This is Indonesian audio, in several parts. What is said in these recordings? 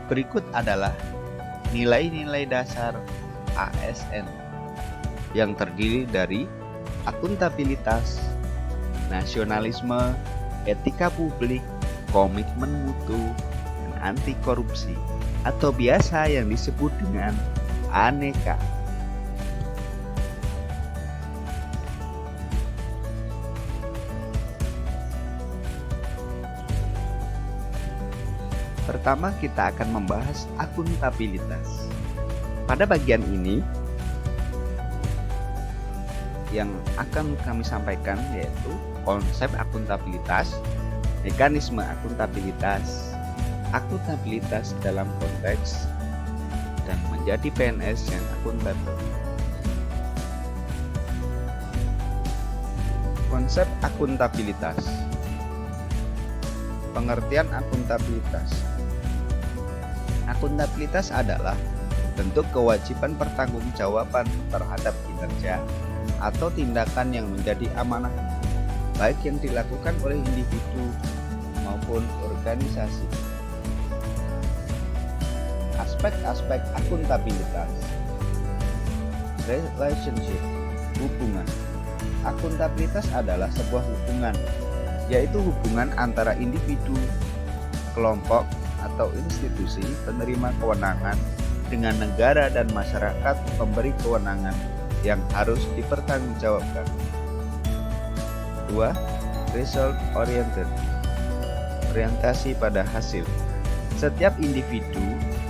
Berikut adalah nilai-nilai dasar ASN yang terdiri dari akuntabilitas, nasionalisme, etika publik, komitmen mutu, dan anti korupsi, atau biasa yang disebut dengan aneka. Pertama, kita akan membahas akuntabilitas. Pada bagian ini, yang akan kami sampaikan yaitu konsep akuntabilitas, mekanisme akuntabilitas, akuntabilitas dalam konteks, dan menjadi PNS yang akuntabel. Konsep akuntabilitas. Pengertian akuntabilitas. Akuntabilitas adalah bentuk kewajiban pertanggungjawaban terhadap kinerja atau tindakan yang menjadi amanah, baik yang dilakukan oleh individu maupun organisasi. Aspek-aspek akuntabilitas. Relationship, hubungan. Akuntabilitas adalah sebuah hubungan, yaitu hubungan antara individu, kelompok, atau institusi penerima kewenangan dengan negara dan masyarakat pemberi kewenangan yang harus dipertanggungjawabkan. 2. Result oriented, orientasi pada hasil. Setiap individu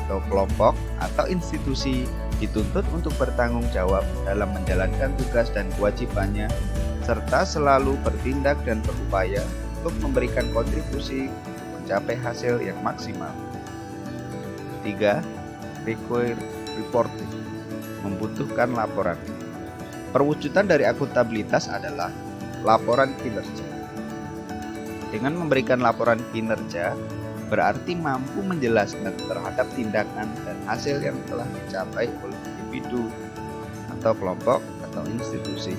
atau kelompok atau institusi dituntut untuk bertanggung jawab dalam menjalankan tugas dan kewajibannya, serta selalu bertindak dan berupaya untuk memberikan kontribusi mencapai hasil yang maksimal. 3. Require reporting, membutuhkan laporan. Perwujudan dari akuntabilitas adalah laporan kinerja. Dengan memberikan laporan kinerja, berarti mampu menjelaskan terhadap tindakan dan hasil yang telah dicapai oleh individu atau kelompok atau institusi,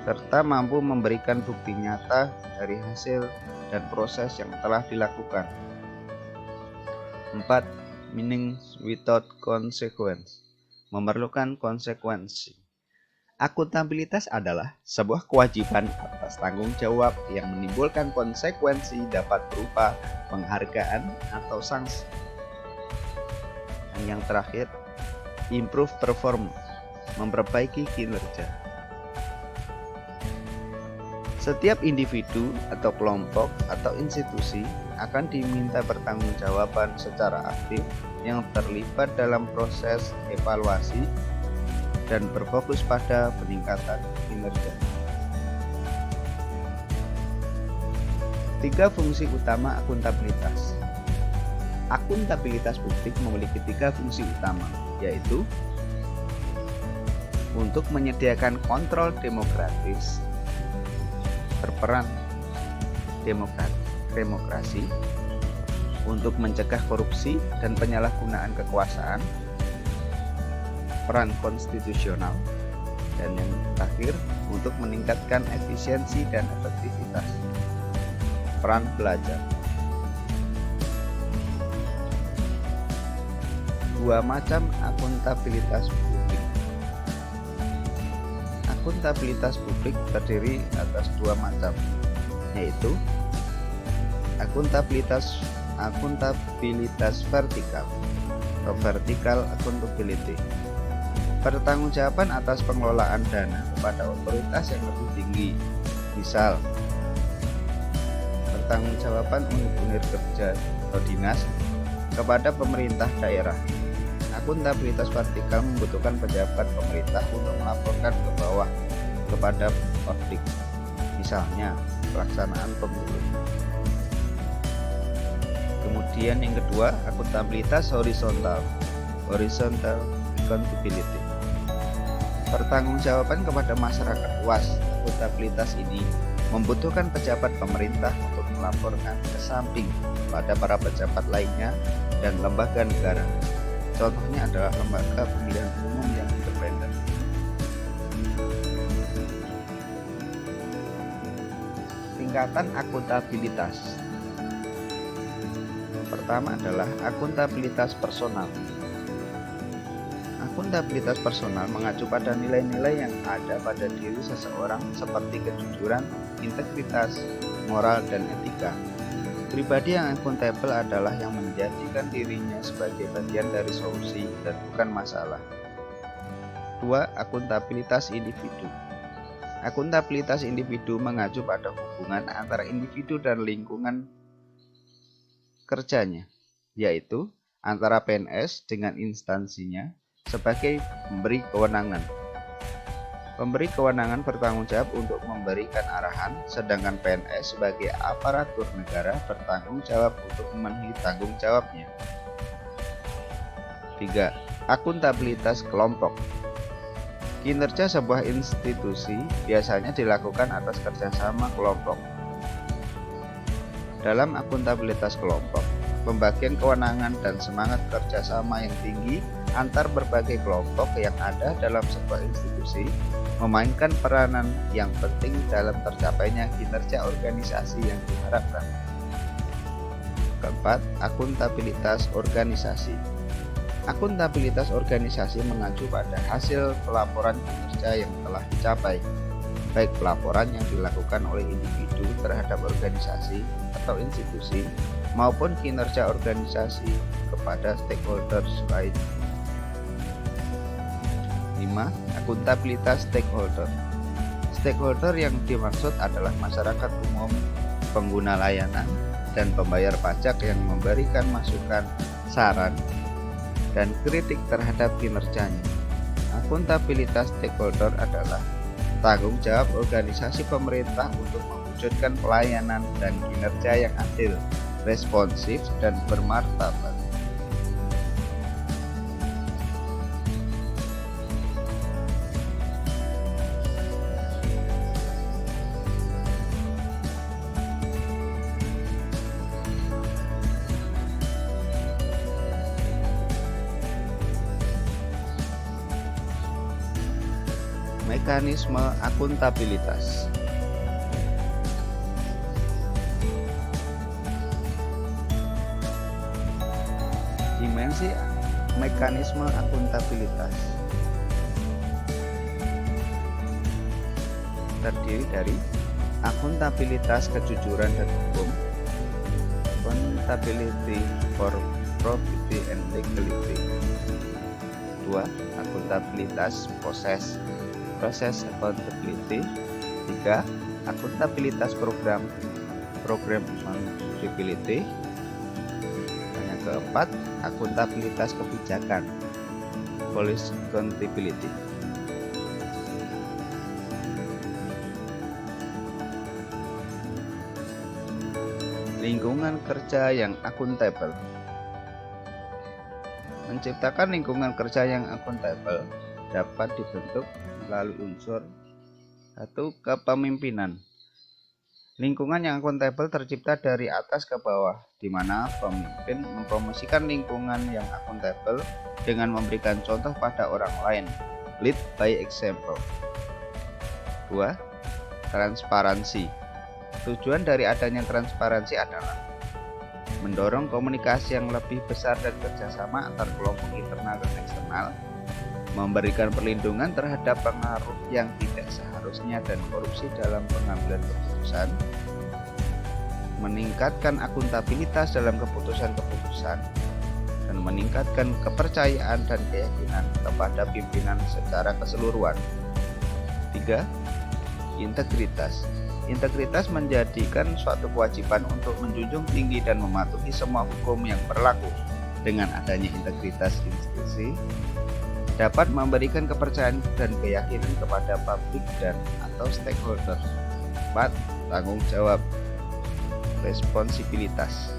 serta mampu memberikan bukti nyata dari hasil dan proses yang telah dilakukan. 4. Meaning without consequence, memerlukan konsekuensi. Akuntabilitas adalah sebuah kewajiban atas tanggung jawab yang menimbulkan konsekuensi, dapat berupa penghargaan atau sanksi. Dan yang terakhir, improve performance, memperbaiki kinerja. Setiap individu atau kelompok atau institusi akan diminta pertanggungjawaban secara aktif yang terlibat dalam proses evaluasi dan berfokus pada peningkatan kinerja. 3 fungsi utama akuntabilitas. Akuntabilitas publik memiliki 3 fungsi utama, yaitu untuk menyediakan kontrol demokratis, berperan demokrasi, untuk mencegah korupsi dan penyalahgunaan kekuasaan, peran konstitusional, dan yang terakhir untuk meningkatkan efisiensi dan efektivitas, peran belajar. 2 macam akuntabilitas publik. Akuntabilitas publik terdiri atas 2 macam, yaitu akuntabilitas vertikal atau vertical accountability, pertanggungjawaban atas pengelolaan dana kepada otoritas yang lebih tinggi, misal pertanggungjawaban unit-unit kerja atau dinas kepada pemerintah daerah. Akuntabilitas vertikal membutuhkan pejabat pemerintah untuk melaporkan ke bawah kepada publik, misalnya pelaksanaan pemilu. Kemudian yang kedua, akuntabilitas horizontal accountability, pertanggungjawaban kepada masyarakat luas. Akuntabilitas ini membutuhkan pejabat pemerintah untuk melaporkan ke samping pada para pejabat lainnya dan lembaga negara. Contohnya adalah lembaga pemilihan umum yang independen. Tingkatan akuntabilitas. pertama adalah akuntabilitas personal. Akuntabilitas personal mengacu pada nilai-nilai yang ada pada diri seseorang seperti kejujuran, integritas, moral, dan etika. Pribadi yang akuntabel adalah yang menjadikan dirinya sebagai bagian dari solusi dan bukan masalah. 2. Akuntabilitas individu. Akuntabilitas individu mengacu pada hubungan antara individu dan lingkungan kerjanya, yaitu antara PNS dengan instansinya sebagai pemberi kewenangan. Pemberi kewenangan bertanggung jawab untuk memberikan arahan, sedangkan PNS sebagai aparatur negara bertanggung jawab untuk memenuhi tanggung jawabnya. 3. Akuntabilitas kelompok. Kinerja sebuah institusi biasanya dilakukan atas kerjasama kelompok. Dalam akuntabilitas kelompok, pembagian kewenangan dan semangat kerjasama yang tinggi antar berbagai kelompok yang ada dalam sebuah institusi memainkan peranan yang penting dalam tercapainya kinerja organisasi yang diharapkan. Keempat, akuntabilitas organisasi. Akuntabilitas organisasi mengacu pada hasil pelaporan kinerja yang telah dicapai, baik pelaporan yang dilakukan oleh individu terhadap organisasi atau institusi maupun kinerja organisasi kepada stakeholders lain. 5. Akuntabilitas stakeholder. Stakeholder yang dimaksud adalah masyarakat umum, pengguna layanan, dan pembayar pajak yang memberikan masukan, saran, dan kritik terhadap kinerjanya. Akuntabilitas stakeholder adalah tanggung jawab organisasi pemerintah untuk mewujudkan pelayanan dan kinerja yang adil, responsif, dan bermartabat. Mekanisme akuntabilitas. Dimensi mekanisme akuntabilitas terdiri dari akuntabilitas kejujuran dan hukum, accountability for probity and legality. 2. Akuntabilitas proses accountability. 3. Akuntabilitas program accountability. Dan yang keempat, akuntabilitas kebijakan policy accountability. Lingkungan kerja yang akuntabel. Menciptakan lingkungan kerja yang akuntabel dapat dibentuk melalui unsur 1. Kepemimpinan. Lingkungan yang akuntabel tercipta dari atas ke bawah, di mana pemimpin mempromosikan lingkungan yang akuntabel dengan memberikan contoh pada orang lain. Lead by example. 2. Transparansi. Tujuan dari adanya transparansi adalah mendorong komunikasi yang lebih besar dan kerjasama antar kelompok internal dan eksternal, memberikan perlindungan terhadap pengaruh yang tidak seharusnya dan korupsi dalam pengambilan keputusan, meningkatkan akuntabilitas dalam keputusan-keputusan, dan meningkatkan kepercayaan dan keyakinan kepada pimpinan secara keseluruhan. 3. Integritas. Integritas menjadikan suatu kewajiban untuk menjunjung tinggi dan mematuhi semua hukum yang berlaku. Dengan adanya integritas institusi, dapat memberikan kepercayaan dan keyakinan kepada publik dan atau stakeholder. 4. Tanggung jawab. Responsibilitas.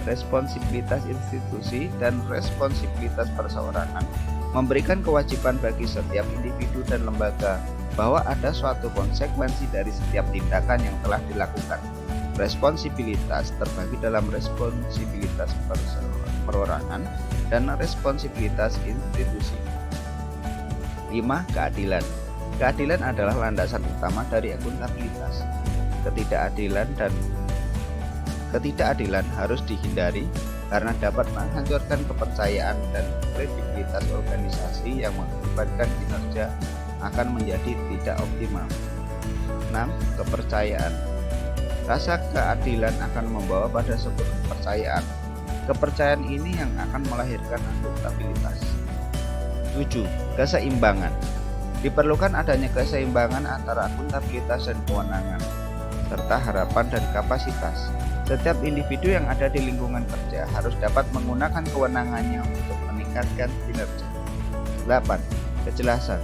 Responsibilitas institusi dan responsibilitas perseorangan memberikan kewajiban bagi setiap individu dan lembaga bahwa ada suatu konsekuensi dari setiap tindakan yang telah dilakukan. Responsibilitas terbagi dalam responsibilitas perorangan dan responsibilitas institusi. 5. Keadilan. Keadilan adalah landasan utama dari akuntabilitas. Ketidakadilan dan Ketidakadilan harus dihindari karena dapat menghancurkan kepercayaan dan kredibilitas organisasi yang mengakibatkan kinerja akan menjadi tidak optimal. 6. Kepercayaan. Rasa keadilan akan membawa pada sebuah kepercayaan. Kepercayaan ini yang akan melahirkan akuntabilitas. 7. Keseimbangan. Diperlukan adanya keseimbangan antara akuntabilitas dan kewenangan, serta harapan dan kapasitas. Setiap individu yang ada di lingkungan kerja harus dapat menggunakan kewenangannya untuk meningkatkan kinerja. 8. Kejelasan.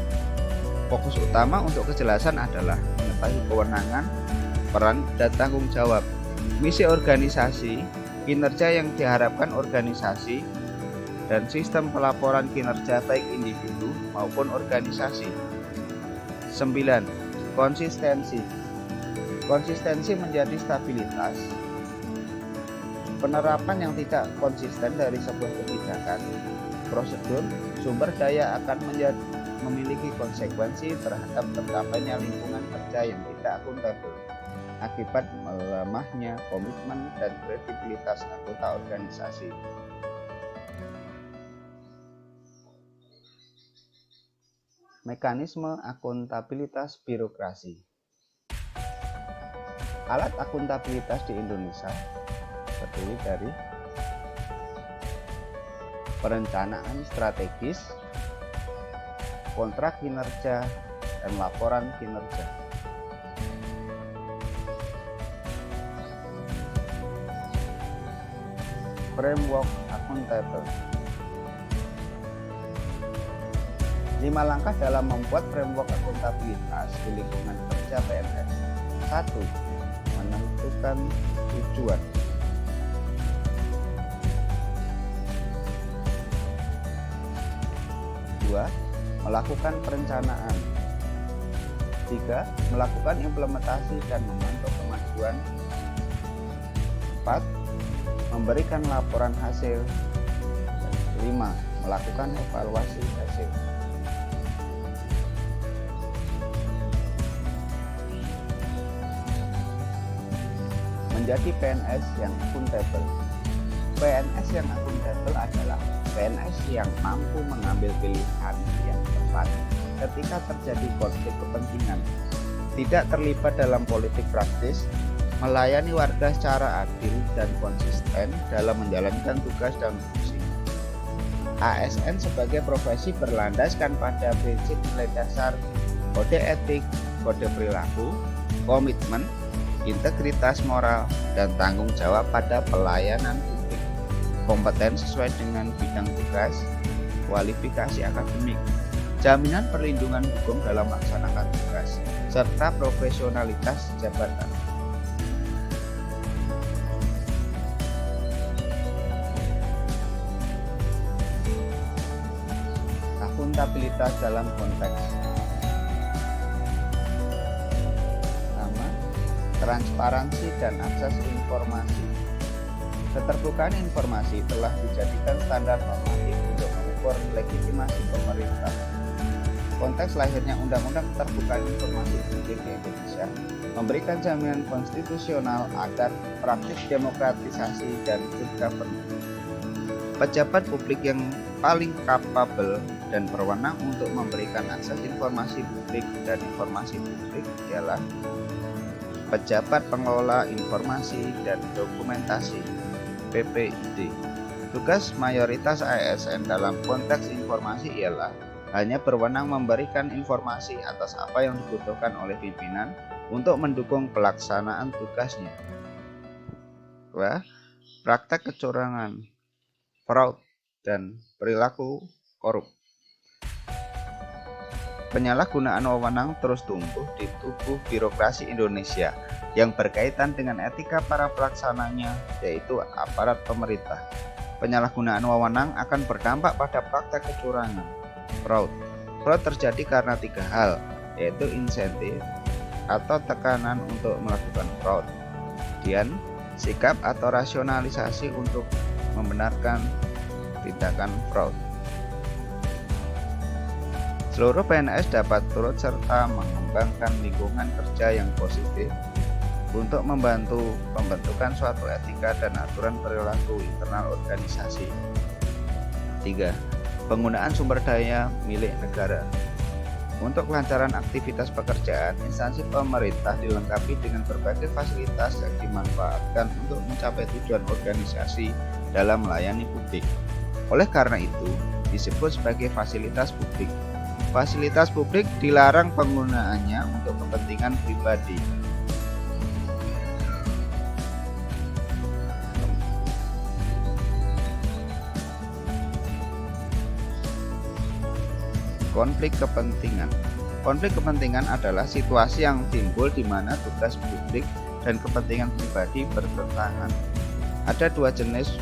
Fokus utama untuk kejelasan adalah mengetahui kewenangan, peran, dan tanggung jawab, misi organisasi, kinerja yang diharapkan organisasi, dan sistem pelaporan kinerja baik individu maupun organisasi. 9. Konsistensi. Konsistensi menjadi stabilitas. Penerapan yang tidak konsisten dari sebuah kebijakan, prosedur, sumber daya akan memiliki konsekuensi terhadap tercapainya lingkungan kerja yang tidak akuntabel akibat melemahnya komitmen dan kredibilitas anggota organisasi. Mekanisme akuntabilitas birokrasi. Alat akuntabilitas di Indonesia terdiri dari perencanaan strategis, kontrak kinerja, dan laporan kinerja. Framework akuntabel. 5 langkah dalam membuat framework akuntabilitas di lingkungan kerja PNS. 1. Menentukan tujuan. 2. Melakukan perencanaan. 3. Melakukan implementasi dan memantau kemajuan. 4. Memberikan laporan hasil. 5. Melakukan evaluasi hasil. Menjadi PNS yang akuntabel. PNS yang akuntabel adalah PNS yang mampu mengambil pilihan yang tepat ketika terjadi konflik kepentingan, tidak terlibat dalam politik praktis, melayani warga secara adil dan konsisten dalam menjalankan tugas dan fungsi. ASN sebagai profesi berlandaskan pada prinsip nilai dasar, kode etik, kode perilaku, komitmen, integritas moral, dan tanggung jawab pada pelayanan publik, kompeten sesuai dengan bidang tugas, kualifikasi akademik, jaminan perlindungan hukum dalam melaksanakan tugas, serta profesionalitas jabatan. Akuntabilitas dalam konteks transparansi dan akses informasi. Keterbukaan informasi telah dijadikan standar normatif untuk mengukur legitimasi pemerintah. Konteks lahirnya Undang-Undang Keterbukaan Informasi Publik di Indonesia memberikan jaminan konstitusional agar praktik demokratisasi dan good governance. Pejabat publik yang paling kapabel dan berwenang untuk memberikan akses informasi publik dan informasi publik ialah Pejabat Pengelola Informasi dan Dokumentasi (PPID). Tugas mayoritas ASN dalam konteks informasi ialah hanya berwenang memberikan informasi atas apa yang dibutuhkan oleh pimpinan untuk mendukung pelaksanaan tugasnya. Praktek kecurangan, fraud, dan perilaku korup. Penyalahgunaan wewenang terus tumbuh di tubuh birokrasi Indonesia yang berkaitan dengan etika para pelaksananya, yaitu aparat pemerintah. Penyalahgunaan wewenang akan berdampak pada praktek kecurangan, fraud. Fraud terjadi karena 3 hal, yaitu insentif atau tekanan untuk melakukan fraud, kemudian sikap atau rasionalisasi untuk membenarkan tindakan fraud. Seluruh PNS dapat turut serta mengembangkan lingkungan kerja yang positif untuk membantu pembentukan suatu etika dan aturan perilaku internal organisasi. 3. Penggunaan sumber daya milik negara. Untuk kelancaran aktivitas pekerjaan, instansi pemerintah dilengkapi dengan berbagai fasilitas yang dimanfaatkan untuk mencapai tujuan organisasi dalam melayani publik. Oleh karena itu, disebut sebagai fasilitas publik. Fasilitas publik dilarang penggunaannya untuk kepentingan pribadi. Konflik kepentingan. Konflik kepentingan adalah situasi yang timbul di mana tugas publik dan kepentingan pribadi bertentangan. Ada dua jenis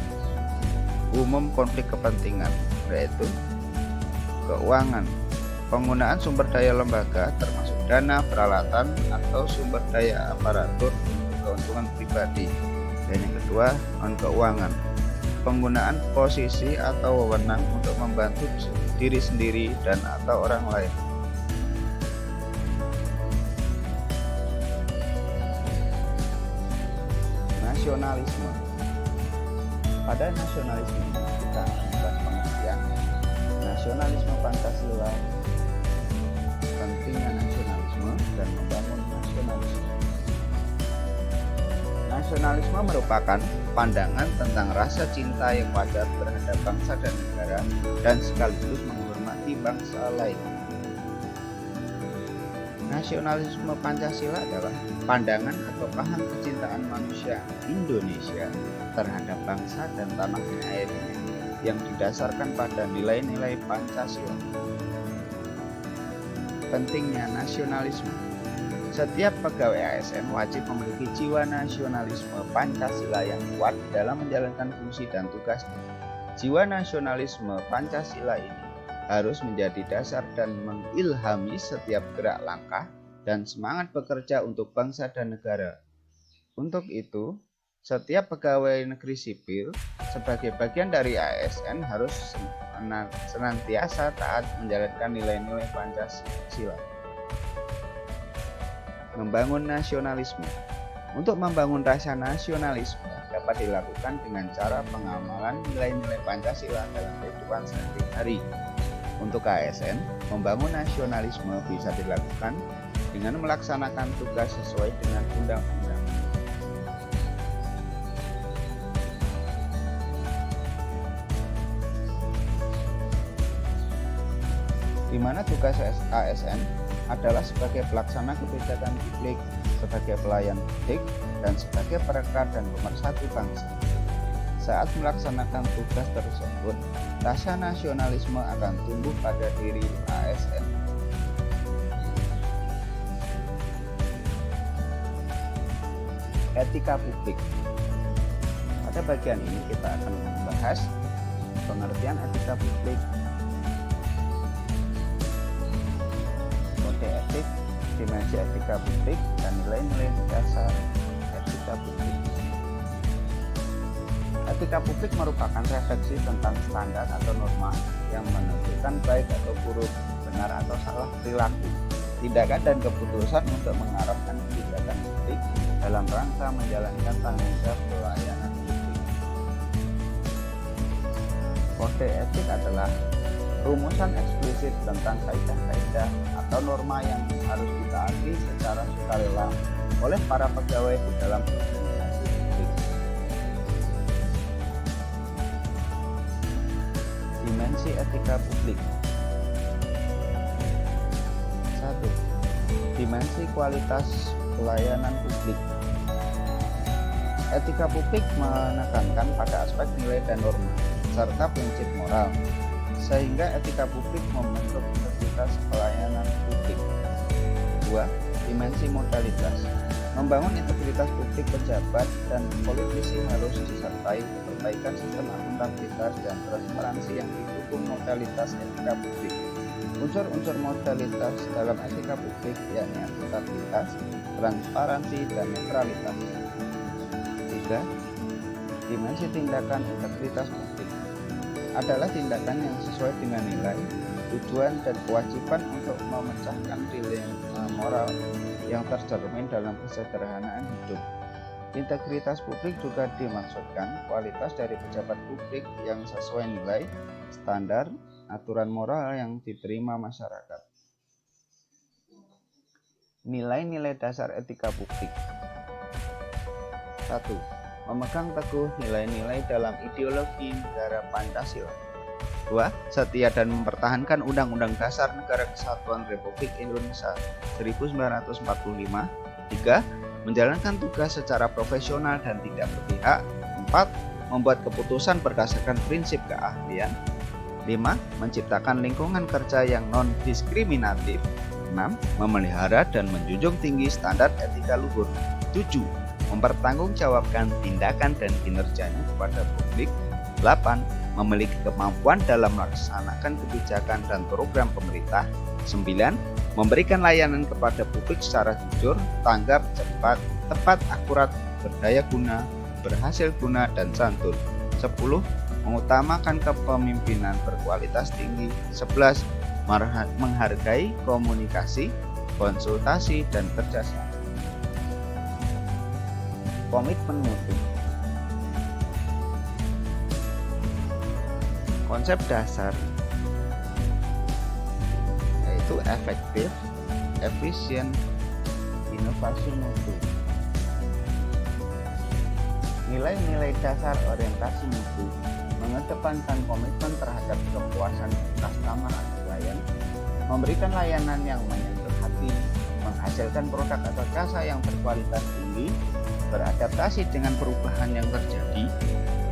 umum konflik kepentingan, yaitu keuangan, penggunaan sumber daya lembaga termasuk dana, peralatan, atau sumber daya aparatur untuk keuntungan pribadi. Dan yang kedua, non-keuangan, penggunaan posisi atau wewenang untuk membantu diri sendiri dan atau orang lain. Nasionalisme. Pada nasionalisme kita akan pengertian nasionalisme Pancasila, pentingnya nasionalisme dan membangun nasionalisme. Nasionalisme merupakan pandangan tentang rasa cinta yang wajar terhadap bangsa dan negara dan sekaligus menghormati bangsa lain. Nasionalisme Pancasila adalah pandangan atau paham kecintaan manusia Indonesia terhadap bangsa dan tanah airnya yang didasarkan pada nilai-nilai Pancasila. Pentingnya nasionalisme. Setiap pegawai ASN wajib memiliki jiwa nasionalisme Pancasila yang kuat dalam menjalankan fungsi dan tugasnya. Jiwa nasionalisme Pancasila ini harus menjadi dasar dan mengilhami setiap gerak langkah dan semangat bekerja untuk bangsa dan negara. Untuk itu, setiap pegawai negeri sipil sebagai bagian dari ASN harus senantiasa taat menjalankan nilai-nilai Pancasila. Membangun nasionalisme. Untuk membangun rasa nasionalisme dapat dilakukan dengan cara pengamalan nilai-nilai Pancasila dalam kehidupan sehari-hari. Untuk ASN, membangun nasionalisme bisa dilakukan dengan melaksanakan tugas sesuai dengan undang-undang. Di mana tugas ASN adalah sebagai pelaksana kebijakan publik, sebagai pelayan publik, dan sebagai perekat dan pemersatu bangsa. Saat melaksanakan tugas tersebut, rasa nasionalisme akan tumbuh pada diri ASN. Etika publik. Pada bagian ini kita akan membahas pengertian etika publik, kode etik, dimensi etika publik, dan nilai-nilai dasar etika publik. Etika publik merupakan refleksi tentang standar atau norma yang menentukan baik atau buruk, benar atau salah perilaku, tindakan dan keputusan untuk mengarahkan kebijakan publik dalam rangka menjalankan tanggung jawab pelayanan publik. Kode etik adalah rumusan eksplisit tentang kaidah-kaidah atau norma yang harus ditaati secara sukarela oleh para pegawai di dalam organisasi publik. Dimensi etika publik. 1. Dimensi kualitas pelayanan publik. Etika publik menekankan pada aspek nilai dan norma serta prinsip moral, sehingga etika publik membentuk integritas pelayanan publik. 2. Dimensi modalitas. Membangun integritas publik pejabat dan politisi harus disertai perbaikan sistem akuntabilitas dan transparansi yang didukung modalitas etika publik. Unsur-unsur modalitas dalam etika publik yakni akuntabilitas, transparansi, dan netralitas. 3. Dimensi tindakan integritas publik adalah tindakan yang sesuai dengan nilai, tujuan, dan kewajiban untuk memecahkan dilema moral yang tercermin dalam kesederhanaan hidup. Integritas publik juga dimaksudkan kualitas dari pejabat publik yang sesuai nilai, standar, aturan moral yang diterima masyarakat. Nilai-nilai dasar etika publik. 1. Memegang teguh nilai-nilai dalam ideologi negara Pancasila. 2. Setia dan mempertahankan Undang-Undang Dasar Negara Kesatuan Republik Indonesia 1945. 3. Menjalankan tugas secara profesional dan tidak berpihak. 4. Membuat keputusan berdasarkan prinsip keahlian. 5. Menciptakan lingkungan kerja yang non-diskriminatif. 6. Memelihara dan menjunjung tinggi standar etika luhur. 7. Mempertanggungjawabkan tindakan dan kinerjanya kepada publik. 8. Memiliki kemampuan dalam melaksanakan kebijakan dan program pemerintah. 9. Memberikan layanan kepada publik secara jujur, tanggap, cepat, tepat, akurat, berdaya guna, berhasil guna, dan santun. 10. Mengutamakan kepemimpinan berkualitas tinggi. 11. Menghargai komunikasi, konsultasi, dan kerjasama. Komitmen mutu. Konsep dasar yaitu efektif, efisien, inovasi mutu. Nilai-nilai dasar orientasi mutu mengedepankan komitmen terhadap kepuasan customer atau klien, memberikan layanan yang menyentuh hati, menghasilkan produk atau jasa yang berkualitas tinggi, beradaptasi dengan perubahan yang terjadi,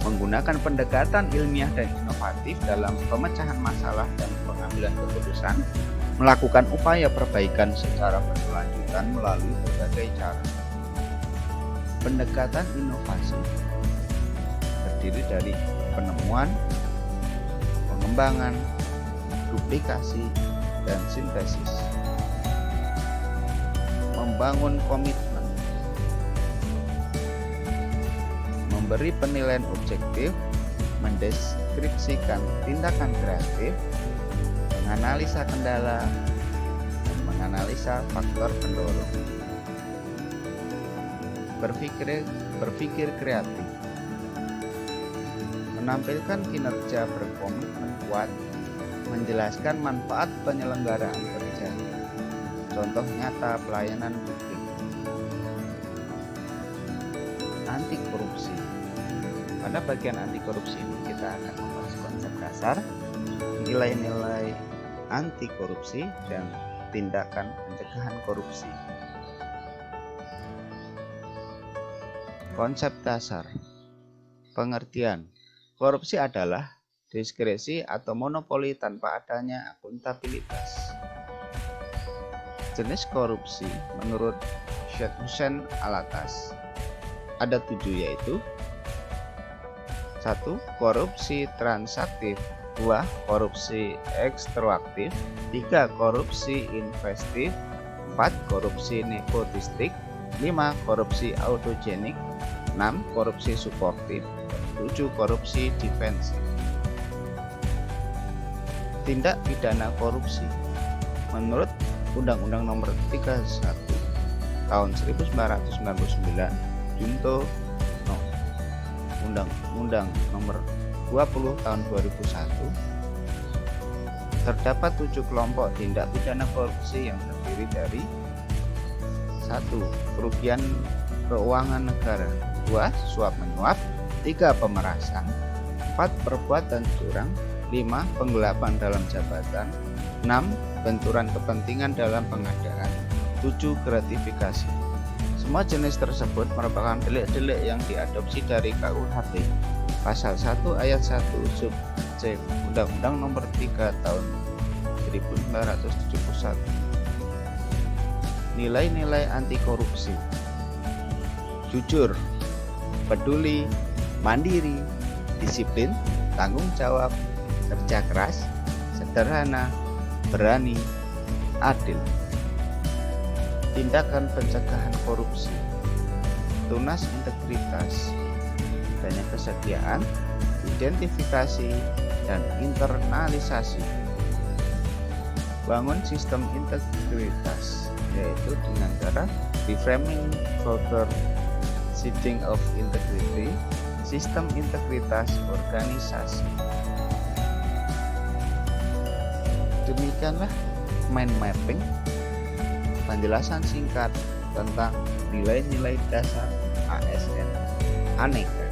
menggunakan pendekatan ilmiah dan inovatif dalam pemecahan masalah dan pengambilan keputusan, melakukan upaya perbaikan secara berkelanjutan melalui berbagai cara. Pendekatan inovasi terdiri dari penemuan, pengembangan, duplikasi, dan sintesis. Membangun komitmen, memberi penilaian objektif, mendeskripsikan tindakan kreatif, menganalisa kendala, dan menganalisa faktor pendorong. Berpikir kreatif, menampilkan kinerja berkomitmen kuat, menjelaskan manfaat penyelenggaraan kerja. Contoh nyata pelayanan publik. Anti korupsi. Pada bagian anti korupsi ini kita akan membahas konsep dasar, nilai-nilai anti korupsi, dan tindakan pencegahan korupsi. Konsep dasar. Pengertian. Korupsi adalah diskresi atau monopoli tanpa adanya akuntabilitas. Jenis korupsi menurut Syed Hussein Alatas ada 7, yaitu 1. Korupsi transaktif, 2. Korupsi ekstraktif, 3. Korupsi investif, 4. Korupsi nepotistik, 5. Korupsi autogenik, 6. Korupsi suportif, 7. Korupsi defensif. Tindak pidana korupsi menurut Undang-Undang Nomor 31 Tahun 1999 Junto Undang-Undang Nomor 20 Tahun 2001 terdapat 7 kelompok tindak pidana korupsi yang terdiri dari 1. Kerugian keuangan negara, 2. Suap menyuap, 3. Pemerasan, 4. Perbuatan curang, 5. Penggelapan dalam jabatan, 6. Benturan kepentingan dalam pengadaan, 7. Gratifikasi. Semua jenis tersebut merupakan delik-delik yang diadopsi dari KUHP Pasal 1 Ayat 1 Sub C Undang-Undang Nomor 3 Tahun 1971. Nilai-nilai anti korupsi: jujur, peduli, mandiri, disiplin, tanggung jawab, kerja keras, sederhana, berani, adil. Tindakan pencegahan korupsi: tunas integritas, adanya kesediaan, identifikasi, dan internalisasi. Bangun sistem integritas, yaitu yaitu dengan cara reframing culture, seeding of integrity, sistem integritas organisasi. Demikianlah mind mapping, penjelasan singkat tentang nilai-nilai dasar ASN Aneka.